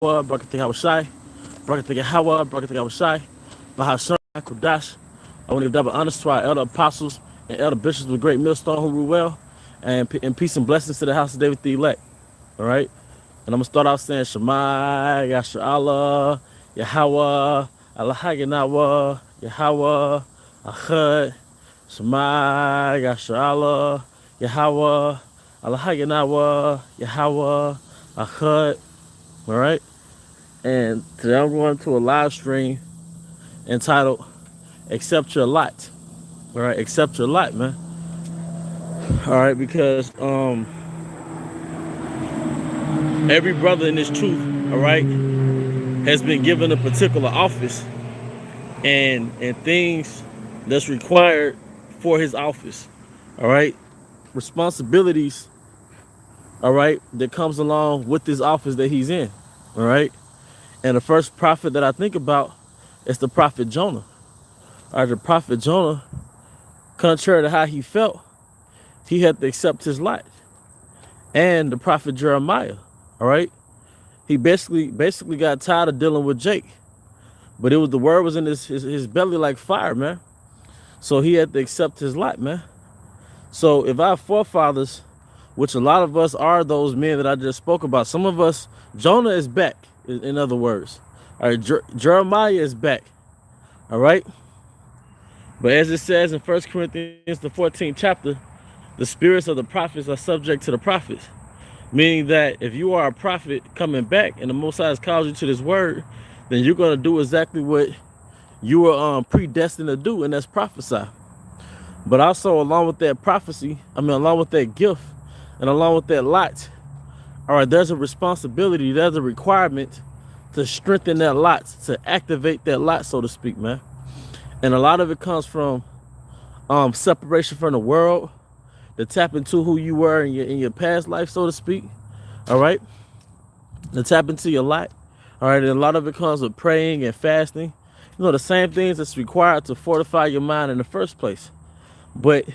Brakati Hawashai, Brakati Hawa, Brakati Hawashai, Bahashai, Kudash. I want to give double honors to our elder apostles and elder bishops of the great millstone who rule well, and peace and blessings to the house of David the elect. All right? And I'm going to start out saying Shema, Yasha Allah, Yahweh, Allah Yahweh, Yahweh, Ahad, Shema, Yasha Allah, Yahweh, Allah Yahweh, Yahweh, Ahad. All right? And today I'm going to a live stream entitled Accept Your Lot. All right, accept your lot, man. All right, because every brother in this truth, all right, has been given a particular office and things that's required for his office. All right. Responsibilities, all right, that comes along with this office that he's in. All right. And the first prophet that I think about is the prophet Jonah. All right, the prophet Jonah, contrary to how he felt, he had to accept his lot. And the prophet Jeremiah, all right, he basically got tired of dealing with Jake, but it was the word was in his belly like fire, man. So he had to accept his lot, man. So if our forefathers, which a lot of us are those men that I just spoke about, some of us, Jonah is back. In other words, all right, Jeremiah is back, all right. But as it says in 1 Corinthians, the 14th chapter, the spirits of the prophets are subject to the prophets. Meaning that if you are a prophet coming back and the Most High has called you to this word, then you're going to do exactly what you were predestined to do, and that's prophesy. But also along with that prophecy, along with that gift and along with that lot, all right, there's a responsibility, there's a requirement to strengthen that lot, to activate that lot, so to speak, man. And a lot of it comes from separation from the world, to tap into who you were in your past life, so to speak. All right, to tap into your life. All right, and a lot of it comes with praying and fasting. You know, the same things that's required to fortify your mind in the first place. But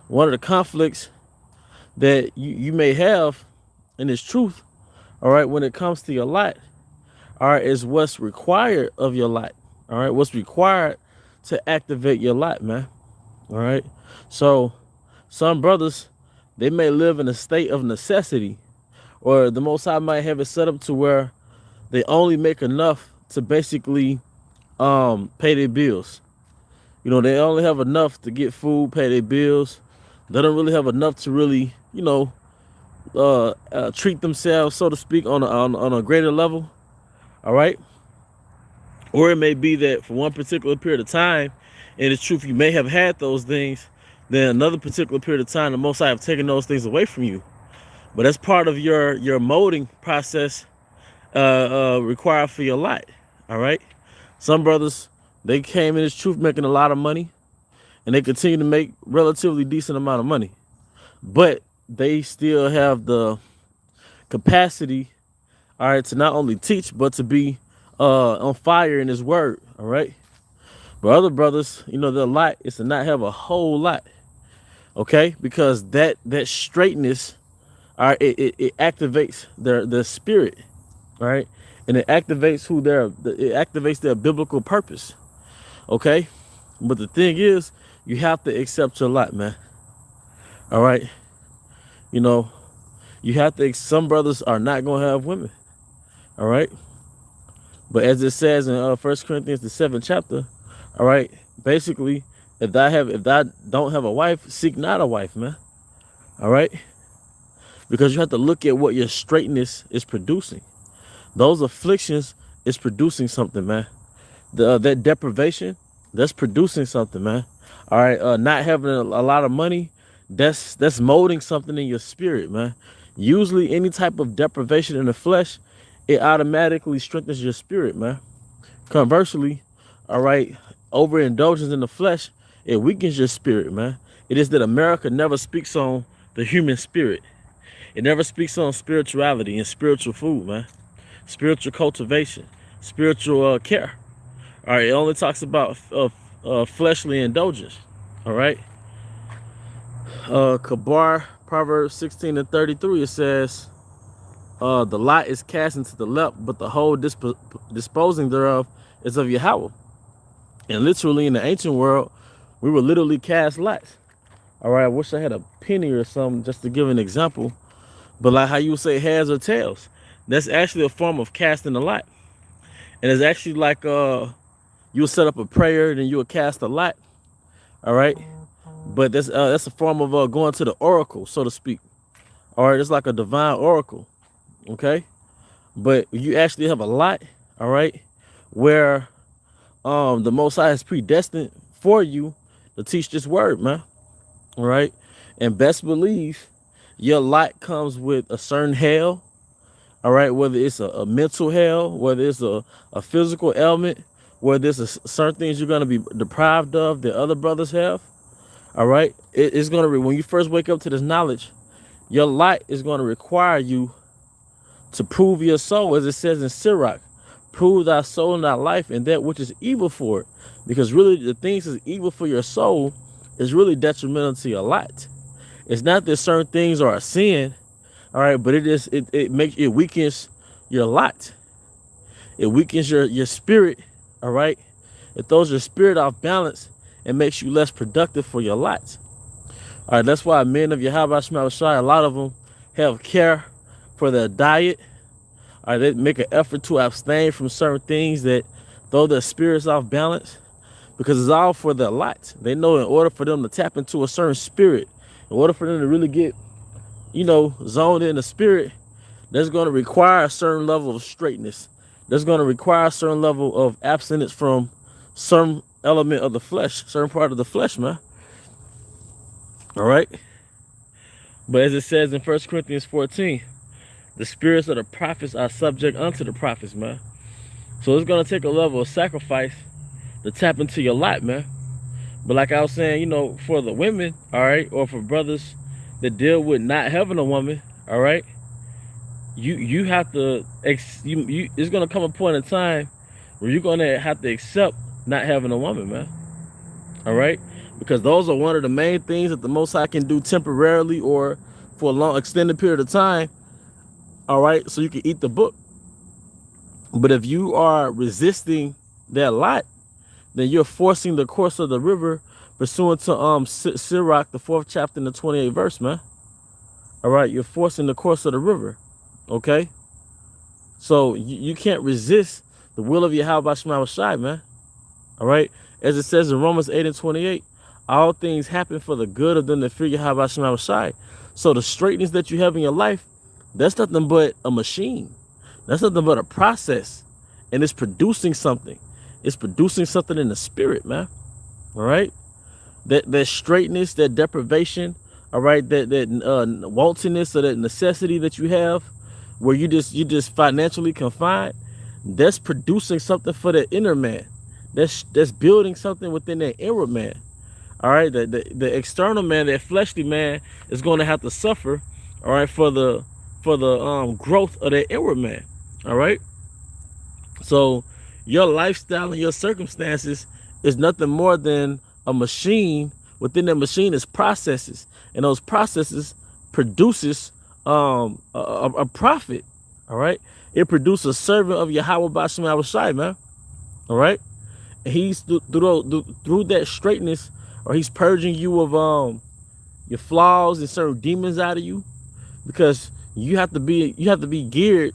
one of the conflicts that you may have in this truth, all right, when it comes to your life, all right, is what's required of your life. All right, what's required to activate your life, man. All right, so some brothers, they may live in a state of necessity, or the Most High might have it set up to where they only make enough to basically pay their bills. You know, they only have enough to get food, pay their bills. They don't really have enough to really, you know, treat themselves, so to speak, on a greater level. All right. Or it may be that for one particular period of time, and it's truth, you may have had those things, then another particular period of time, the Most High have taken those things away from you. But that's part of your molding process required for your life. All right. Some brothers, they came in this truth making a lot of money, and they continue to make relatively decent amount of money, but they still have the capacity, all right, to not only teach but to be on fire in His word. All right. But other brothers, you know, their lot is to not have a whole lot. Okay, because that straightness, all right, it activates their spirit, all right, and it activates it activates their biblical purpose. Okay, but the thing is, you have to accept your lot, man. All right, you know, you have to. Some brothers are not gonna have women. All right, but as it says in 1 Corinthians the 7th chapter, all right, basically, if thou don't have a wife, seek not a wife, man. All right, because you have to look at what your straightness is producing. Those afflictions is producing something, man. That deprivation, that's producing something, man. All right, not having a lot of money, that's molding something in your spirit, man. Usually any type of deprivation in the flesh, it automatically strengthens your spirit, man. Conversely, all right, overindulgence in the flesh, it weakens your spirit, man. It is that America never speaks on the human spirit. It never speaks on spirituality and spiritual food, man. Spiritual cultivation, spiritual care. All right, it only talks about fleshly indulgence. All right. Kabar, Proverbs 16:33, it says, The lot is cast into the left, but the whole disposing thereof is of Yahweh. And literally in the ancient world, we were literally cast lots. All right, I wish I had a penny or something just to give an example. But like how you would say heads or tails, that's actually a form of casting a lot. And it's actually like you'll set up a prayer, then you'll cast a lot. All right, but that's a form of going to the oracle, so to speak. All right, it's like a divine oracle. Okay, but you actually have a lot. All right, where the Most High is predestined for you to teach this word, man. All right, and best believe your lot comes with a certain hell. All right, whether it's a mental hell, whether it's a physical ailment, whether it's certain things you're going to be deprived of that other brothers have. All right, it's going to, when you first wake up to this knowledge, your light is going to require you to prove your soul, as it says in Sirach, prove thy soul and thy life and that which is evil for it. Because really the things that's evil for your soul is really detrimental to your light. It's not that certain things are a sin, all right, but it weakens your light. It weakens your spirit, all right. It throws your spirit off balance and makes you less productive for your light. All right, that's why men of Yahweh Shema Shai, a lot of them have care for their diet. All right, they make an effort to abstain from certain things that throw their spirits off balance, because it's all for their light. They know in order for them to tap into a certain spirit, in order for them to really get, zoned in the spirit, that's going to require a certain level of straightness. That's going to require a certain level of abstinence from some element of the flesh, certain part of the flesh, man. All right. But as it says in 1 Corinthians 14, the spirits of the prophets are subject unto the prophets, man. So it's going to take a level of sacrifice to tap into your light, man. But like I was saying, for the women, all right, or for brothers that deal with not having a woman, all right, you have to, it's going to come a point in time where you're going to have to accept not having a woman, man. All right, because those are one of the main things that the Most High can do temporarily or for a long extended period of time. All right, so you can eat the book. But if you are resisting that lot, then you're forcing the course of the river pursuant to Sirach, the 4th chapter and the 28th verse, man. All right, you're forcing the course of the river. Okay, so you can't resist the will of Yahweh Shema Shai, man. All right, as it says in Romans 8 and 28, all things happen for the good of them that fear Yahweh Shema Shai. So the straightness that you have in your life, that's nothing but a machine. That's nothing but a process, and it's producing something. It's producing something in the spirit, man. All right, that straightness, that deprivation, all right, that wantonness or that necessity that you have, where you just financially confined, that's producing something for the inner man. That's building something within that inward man. All right, the external man, that fleshly man, is going to have to suffer, all right, for the growth of that inward man. All right, so your lifestyle and your circumstances is nothing more than a machine. Within that machine is processes, and those processes produces a prophet. All right, it produces a servant of Yahweh B'Shem Shai, man. All right, and he's through that straightness, or he's purging you of your flaws and certain demons out of you, because you have to be geared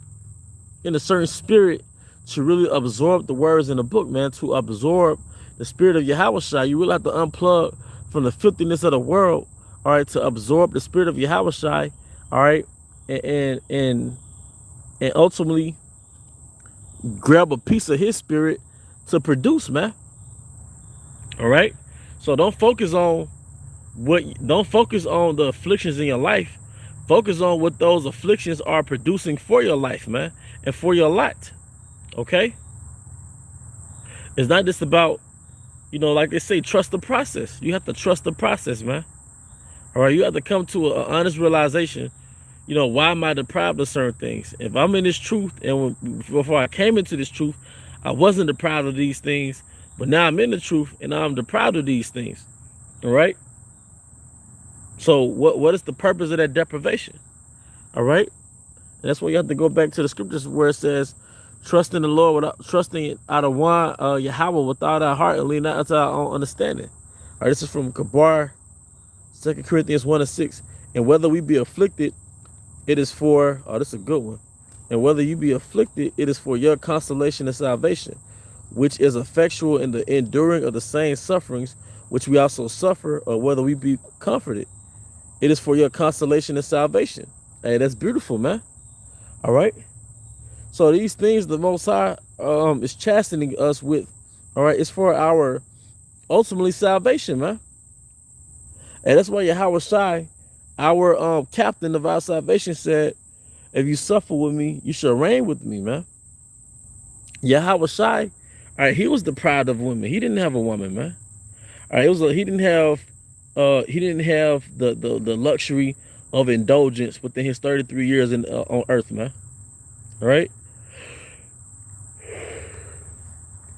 in a certain spirit to really absorb the words in the book, man. To absorb the spirit of Yahweh Shai, you really have to unplug from the filthiness of the world, all right, to absorb the spirit of Yahweh Shai, all right, and ultimately grab a piece of his spirit to produce, man. All right, so don't focus on the afflictions in your life. Focus on what those afflictions are producing for your life, man, and for your light. Okay, it's not just about, like they say, trust the process. You have to trust the process, man. All right, you have to come to an honest realization. Why am I deprived of certain things? If I'm in this truth, and before I came into this truth, I wasn't deprived of these things, but now I'm in the truth and I'm deprived of these things. All right. So what is the purpose of that deprivation? All right. And that's why you have to go back to the scriptures where it says, trust in the Lord without trusting out of one Yahweh without our heart and lean not unto our own understanding. All right, this is from Kabar, 2 Corinthians 1:6. And whether we be afflicted, it is for, oh, this is a good one. And whether you be afflicted, it is for your consolation and salvation, which is effectual in the enduring of the same sufferings which we also suffer, or whether we be comforted. It is for your consolation and salvation. Hey, that's beautiful, man. All right. So these things the Most High is chastening us with, all right, it's for our ultimately salvation, man. And that's why Yahweh Shai, our captain of our salvation, said, if you suffer with me, you shall reign with me, man. Yahweh Shai, all right, he was the pride of women. He didn't have a woman, man. All right, he didn't have the luxury of indulgence within his 33 years on earth, man. All right.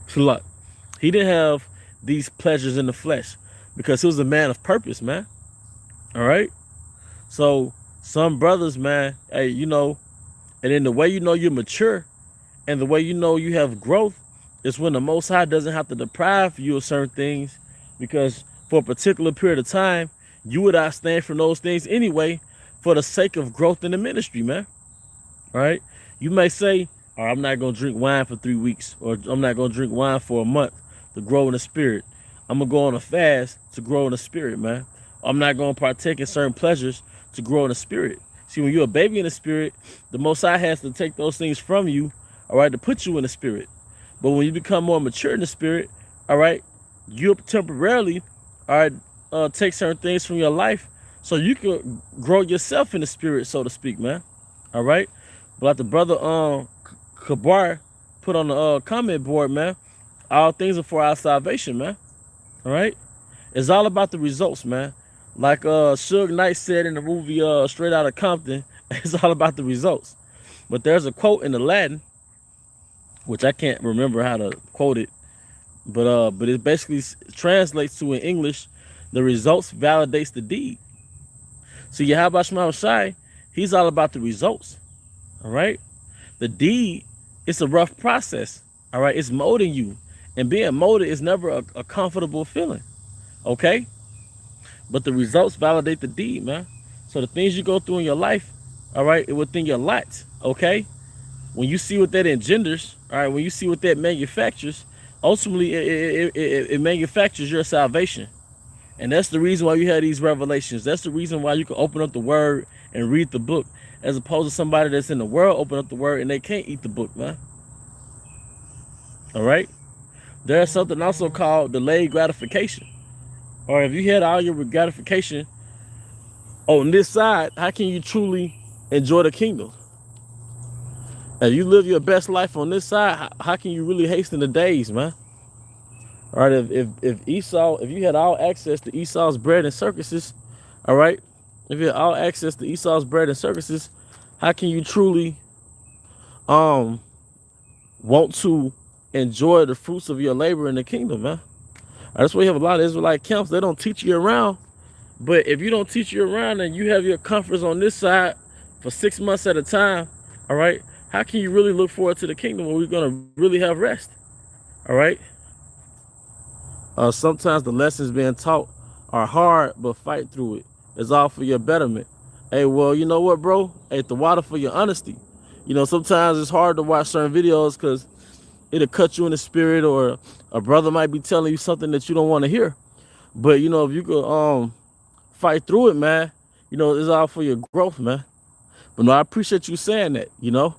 So he didn't have these pleasures in the flesh because he was a man of purpose, man. All right. So some brothers, man, hey, you know, and then the way you know you're mature and the way you know you have growth is when the Most High doesn't have to deprive you of certain things, because for a particular period of time, you would abstain from those things anyway for the sake of growth in the ministry, man. All right. You may say, all right, I'm not going to drink wine for 3 weeks, or I'm not going to drink wine for a month to grow in the spirit. I'm going to go on a fast to grow in the spirit, man. I'm not going to partake in certain pleasures to grow in the spirit. See, when you're a baby in the spirit, the Most High has to take those things from you, all right, to put you in the spirit. But when you become more mature in the spirit, all right, you temporarily, all right, take certain things from your life so you can grow yourself in the spirit, so to speak, man. All right. But like the brother Kabar put on the comment board, man, all things are for our salvation, man. All right. It's all about the results, man. Like Suge Knight said in the movie Straight Outta Compton, it's all about the results. But there's a quote in the Latin, which I can't remember how to quote it, but it basically translates to in English, the results validates the deed. So Yahweh Shema Shai, he's all about the results. All right. The deed, it's a rough process. All right. It's molding you. And being molded is never a comfortable feeling. Okay. But the results validate the deed, man. So the things you go through in your life, all right, within your lot, okay? When you see what that engenders, all right, when you see what that manufactures, ultimately it manufactures your salvation. And that's the reason why you have these revelations. That's the reason why you can open up the word and read the book, as opposed to somebody that's in the world open up the word and they can't eat the book, man. All right? There's something also called delayed gratification. Or if you had all your gratification on this side, how can you truly enjoy the kingdom? If you live your best life on this side, how can you really hasten the days, man? All right, if Esau, if you had all access to Esau's bread and circuses, all right, if you had all access to Esau's bread and circuses, how can you truly want to enjoy the fruits of your labor in the kingdom, man? That's why you have a lot of Israelite camps. They don't teach you around. But if you don't teach you around and you have your comforts on this side for 6 months at a time, all right, how can you really look forward to the kingdom when we're going to really have rest? All right. Sometimes the lessons being taught are hard, but fight through it. It's all for your betterment. Hey, well, you know what, bro? Hey, the water for your honesty. You know, sometimes it's hard to watch certain videos because it'll cut you in the spirit, or a brother might be telling you something that you don't want to hear. But, you know, if you could fight through it, man, you know, it's all for your growth, man. But no, I appreciate you saying that, you know.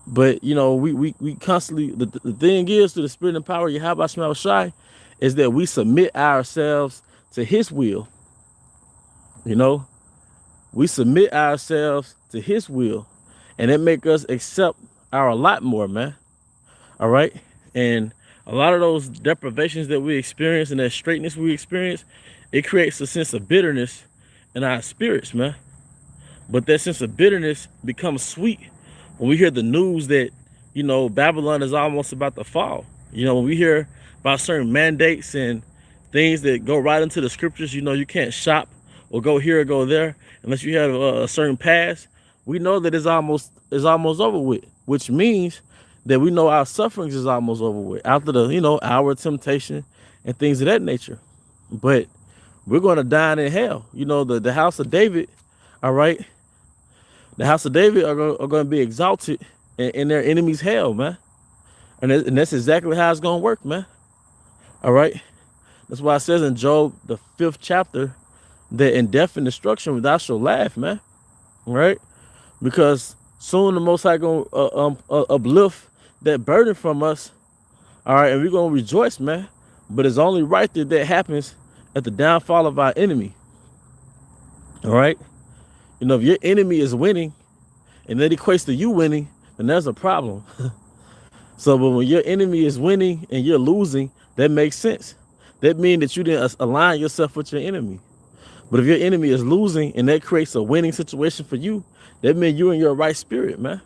But, you know, we constantly, the thing is, through the spirit and power of Yahweh Shema Shai, is that we submit ourselves to his will. You know, we submit ourselves to his will, and it make us accept our lot more, man. All right. And a lot of those deprivations that we experience and that straightness we experience, it creates a sense of bitterness in our spirits, man. But that sense of bitterness becomes sweet when we hear the news that, you know, Babylon is almost about to fall. You know, when we hear about certain mandates and things that go right into the scriptures, you know, you can't shop or go here or go there unless you have a certain pass. we know that it's almost over with, which means that we know our sufferings is almost over with after the our temptation and things of that nature. But we're going to dine in hell. The house of David, all right, the house of David are going to be exalted in their enemies' hell, man. And that's exactly how it's going to work, man. All right. That's why it says in Job, the 5th chapter, that in death and destruction thou shalt laugh, man. All right. Because soon the Most High going to uplift that burden from us. All right. And we're going to rejoice, man. But it's only right that that happens at the downfall of our enemy. All right. If your enemy is winning and that equates to you winning, then there's a problem. So, but when your enemy is winning and you're losing, that makes sense. That means that you didn't align yourself with your enemy. But if your enemy is losing and that creates a winning situation for you, that means you're in your right spirit, man.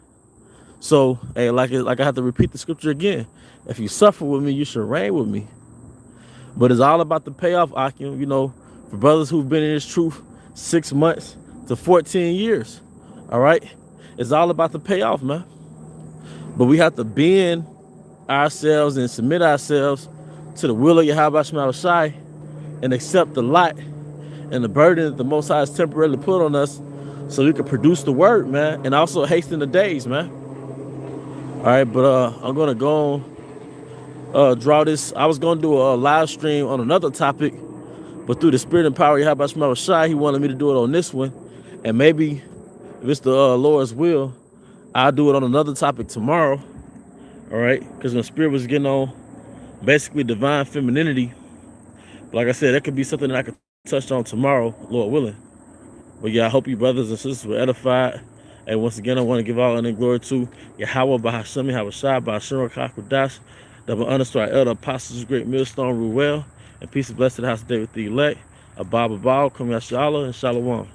So, hey, like I have to repeat the scripture again. If you suffer with me, you should reign with me. But it's all about the payoff, Akim. For brothers who've been in this truth 6 months to 14 years, all right? It's all about the payoff, man. But we have to bend ourselves and submit ourselves to the will of Yahweh Shema Shai and accept the lot and the burden that the Most High has temporarily put on us so we can produce the word, man, and also hasten the days, man. All right, but I'm going to go on, draw this. I was going to do a live stream on another topic, but through the spirit and power of Yahweh Shema Shai, he wanted me to do it on this one. And maybe if it's the Lord's will, I'll do it on another topic tomorrow. All right, because the spirit was getting on basically divine femininity. But like I said, that could be something that I could touch on tomorrow, Lord willing. But yeah, I hope you brothers and sisters were edified. And once again, I want to give all honor and glory to Yahweh, Bahashemi, Havashai, Bahashim, Kakudash, double honors to our elder apostles, great millstone, Ruel, and peace and blessing to the house of David the elect, Abba, Abba, Kum Yashala, and Shalom.